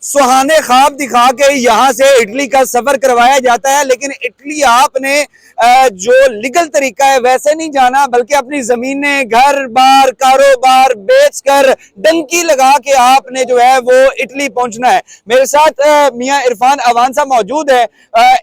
सुहाने ख्वाब दिखा के यहाँ से इटली का सफर करवाया जाता है, लेकिन इटली आपने जो लीगल तरीका है वैसे नहीं जाना, बल्कि अपनी जमीनें, घर बार, कारोबार बेचकर डंकी लगा के आपने जो है वो इटली पहुंचना है। मेरे साथ मियां इरफान अवान साहब मौजूद है।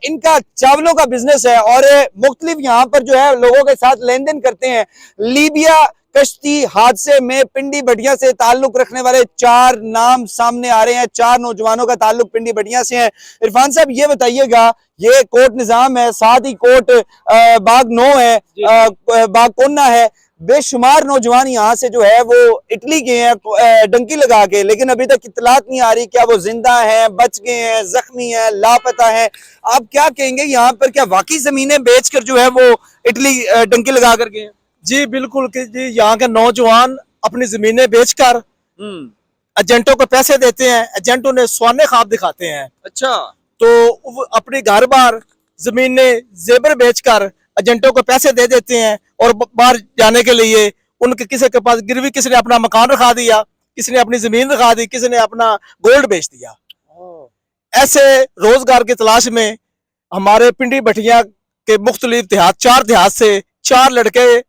इनका चावलों का बिजनेस है और मुख्तलिफ यहाँ पर जो है लोगों के साथ लेन देन करते हैं। लीबिया कश्ती हादसे में पिंडी भटिया से ताल्लुक रखने वाले 4 नाम सामने आ रहे हैं। 4 नौजवानों का ताल्लुक पिंडी भटिया से है। इरफान साहब ये बताइएगा, ये कोट निजाम है, साथ ही कोट बाग 9 है, बाग कोन्ना है, बेशुमार नौजवान यहाँ से जो है वो इटली गए हैं डंकी लगा के, लेकिन अभी तक इत्तलात नहीं आ रही क्या वो जिंदा हैं, बच गए हैं, जख्मी हैं, लापता हैं। आप क्या कहेंगे, यहाँ पर क्या वाकई जमीनें बेचकर जो है वो इटली डंकी लगा कर गए? जी बिल्कुल कि जी, यहाँ के नौजवान अपनी जमीनें बेचकर एजेंटों को पैसे देते हैं, एजेंट उन्हें सुहाने ख्वाब दिखाते हैं। अच्छा, तो अपनी घर बार जमीनें जेवर बेचकर एजेंटों को पैसे दे देते हैं और बाहर जाने के लिए उनके किसी के पास गिरवी, किसी ने अपना मकान रखा दिया, किसी ने अपनी जमीन रखा दी, किसी ने अपना गोल्ड बेच दिया। ऐसे रोजगार की तलाश में हमारे पिंडी भटिया के मुख्तलिफ देहात, 4 देहात से 4 लड़के,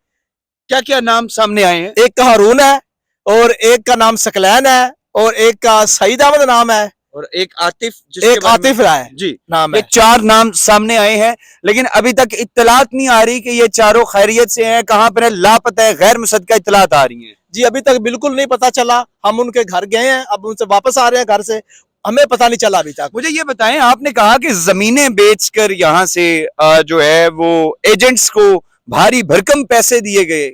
क्या क्या नाम सामने आए हैं? एक का हारून है और एक का नाम सकलैन है और एक का सईद अहमद नाम है और एक आतिफ, एक आतिफ है जी नाम ये है। 4 नाम सामने आए हैं, लेकिन अभी तक इत्तलात नहीं आ रही कि ये चारों खैरियत से हैं, कहां पर लापता है, गैर मुसद्दका इत्तलात आ रही हैं। जी अभी तक बिल्कुल नहीं पता चला। हम उनके घर गए हैं, अब उनसे वापस आ रहे हैं घर से, हमें पता नहीं चला अभी तक। मुझे ये बताएं, आपने कहा कि जमीनें बेचकर यहाँ से जो है वो एजेंट्स को भारी भरकम पैसे दिए गए,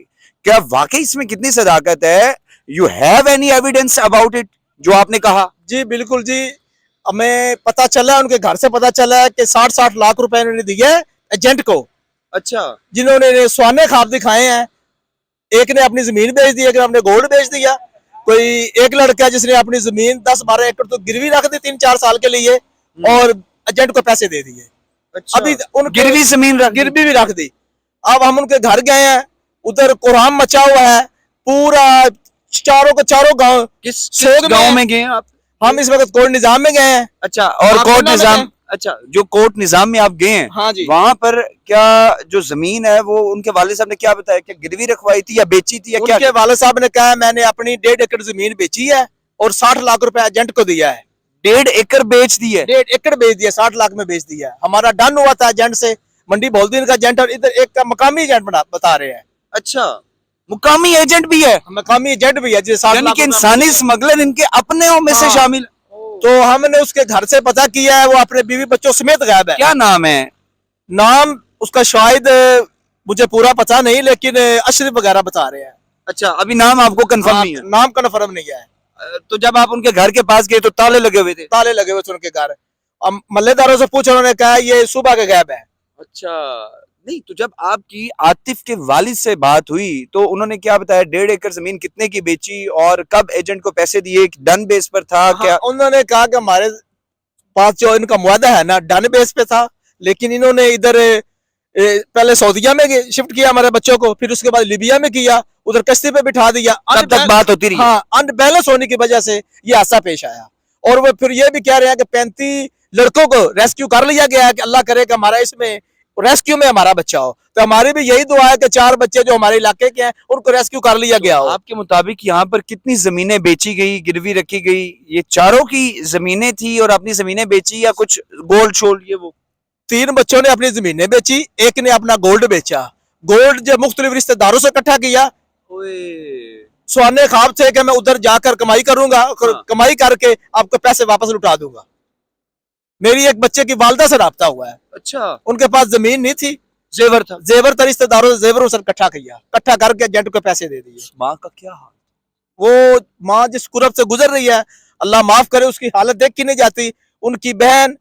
क्या वाकई इसमें कितनी सदाकत है? You have any evidence about it जो आपने कहा? जी बिल्कुल जी, हमें पता चला, उनके घर से पता चला है कि 60-60 लाख रुपए इन्होंने दिए एजेंट को। अच्छा, जिन्होंने सुहाने ख्वाब दिखाए हैं। एक ने अपनी जमीन बेच दी, एक ने अपने गोल्ड बेच दिया। कोई एक लड़का जिसने अपनी जमीन 10-12 एकड़ तो गिरवी रख दी 3-4 साल के लिए और एजेंट को पैसे दे दिए। अच्छा, अभी उन गिरवी जमीन गिरवी भी रख दी। अब हम उनके घर गए हैं, उधर कोहराम मचा हुआ है पूरा, चारों के चारों गांव। किस गांव में गए आप? हम इस वक्त कोर्ट निजाम में गए हैं। अच्छा, और कोर्ट निजाम, अच्छा जो कोर्ट निजाम में आप गए हैं, हाँ जी, वहां पर क्या जो जमीन है वो उनके वालिद साहब ने क्या बताया, क्या गिरवी रखवाई थी या बेची थी या क्या? उनके वालिद साहब ने कहा मैंने अपनी 1.5 एकड़ जमीन बेची है और 60 लाख रुपए एजेंट को दिया है। 1.5 एकड़ बेच दी है? 1.5 एकड़ बेच दिया, 60 लाख में बेच दिया। हमारा डन हुआ था एजेंट से, मंडी बोलदीन का एजेंट और इधर एक का मकामी एजेंट बता रहे हैं। अच्छा, मुकामी एजेंट भी है? मकामी एजेंट भी है, यानी कि इंसानी स्मगलर इनके अपने में से शामिल। तो हमने उसके घर से पता किया है, वो अपने बीवी बच्चों समेत गायब है। क्या नाम है? नाम उसका शायद मुझे पूरा पता नहीं, लेकिन अशरफ वगैरह बता रहे हैं। अच्छा, अभी नाम आपको कंफर्म नहीं है? नाम कंफर्म नहीं है। तो जब आप उनके घर के पास गए तो ताले लगे हुए थे? ताले लगे हुए थे उनके घर। अब मल्लेदारों से पूछा, उन्होंने कहा ये सुबह के गायब है। अच्छा, नहीं तो जब आपकी आतिफ के वालिद से बात हुई तो उन्होंने क्या बताया? 1.5 एकड़ जमीन कितने की बेची और कब एजेंट को पैसे दिए? डन बेस पर था? हाँ, क्या उन्होंने कहा कि हमारे पास जो इनका मुआदा है ना डन बेस पे था, लेकिन इन्होंने इधर पहले सऊदीया में शिफ्ट किया हमारे बच्चों को, फिर उसके बाद लीबिया में किया, उधर कश्ती पे बिठा दिया। तब तक बात होती रही? हाँ, अनबैलेंस होने की वजह से ये हादसा पेश आया। और वो फिर ये भी कह रहे हैं कि 35 लड़कों को रेस्क्यू कर लिया गया है, कि अल्लाह करे कि हमारा इसमें रेस्क्यू में हमारा बच्चा हो। तो हमारी भी यही दुआ है कि 4 बच्चे जो हमारे इलाके के हैं उनको रेस्क्यू कर लिया गया हो। आपके मुताबिक यहाँ पर कितनी जमीनें बेची गई, गिरवी रखी गई? ये चारों की जमीनें थी और अपनी जमीनें बेची या कुछ गोल्ड शोल्ड? ये वो 3 बच्चों ने अपनी जमीनें बेची, एक ने अपना गोल्ड बेचा। गोल्ड जो मुख्तलिफ रिश्तेदारों से इकट्ठा किया, सुहाने ख्वाब थे कि मैं उधर जाकर कमाई करूंगा, हाँ। कमाई करके आपको पैसे वापस लुटा दूंगा। मेरी एक बच्चे की वालदा से राब्ता हुआ है। अच्छा, उनके पास जमीन नहीं थी, जेवर था? जेवर था, रिश्तेदारों से जेवर उसने इकट्ठा किया, इकट्ठा करके एजेंट को पैसे दे दिए। माँ का क्या हाल? वो माँ जिस कुरब से गुजर रही है, अल्लाह माफ करे, उसकी हालत देख की नहीं जाती। उनकी बहन,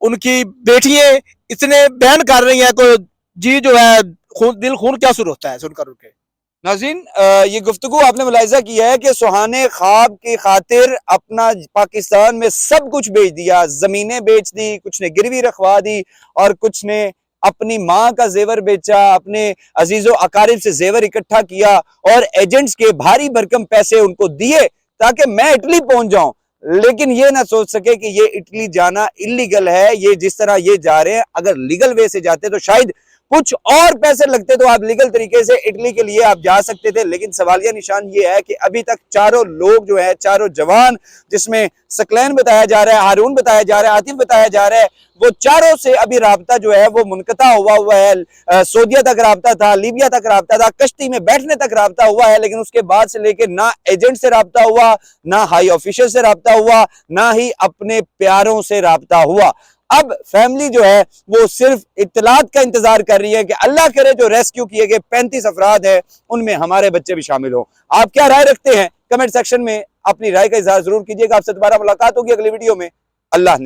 उनकी बेटियां इतने बहन कर रही हैं, को जी जो है दिल खून क्या सुर होता है सुनकर उनके। नाज़रीन, ये गुफ्तगू आपने मुलाहिजा किया है कि सुहाने ख्वाब की खातिर अपना पाकिस्तान में सब कुछ बेच दिया, जमीनें बेच दी, कुछ ने गिरवी रखवा दी और कुछ ने अपनी माँ का जेवर बेचा, अपने अजीजों अकारिब से जेवर इकट्ठा किया और एजेंट्स के भारी भरकम पैसे उनको दिए ताकि मैं इटली पहुंच जाऊं। लेकिन ये ना सोच सके कि ये इटली जाना इलीगल है। ये जिस तरह ये जा रहे हैं, अगर लीगल वे से जाते तो शायद कुछ और पैसे लगते तो आप लीगल तरीके से इटली के लिए आप जा सकते थे। लेकिन सवालिया निशान ये है कि अभी तक चारों लोग जो है, चारों जवान, जिसमें सकलैन बताया जा रहा है, हारून बताया जा रहा है, आतिफ बताया जा रहा है, वो चारों से अभी राब्ता जो है वो मुनकता हुआ है। सऊदीया तक राब्ता था, लीबिया तक राब्ता था, कश्ती में बैठने तक राब्ता हुआ है, लेकिन उसके बाद से लेकर ना एजेंट से राब्ता हुआ, ना हाई ऑफिशियल से राब्ता हुआ, ना ही अपने प्यारों से राब्ता हुआ। अब फैमिली जो है वो सिर्फ इत्तलात का इंतजार कर रही है कि अल्लाह करे जो रेस्क्यू किए गए 35 अफराद है उनमें हमारे बच्चे भी शामिल हो। आप क्या राय रखते हैं? कमेंट सेक्शन में अपनी राय का इजहार जरूर कीजिएगा। आपसे दोबारा मुलाकात होगी अगली वीडियो में। अल्लाह।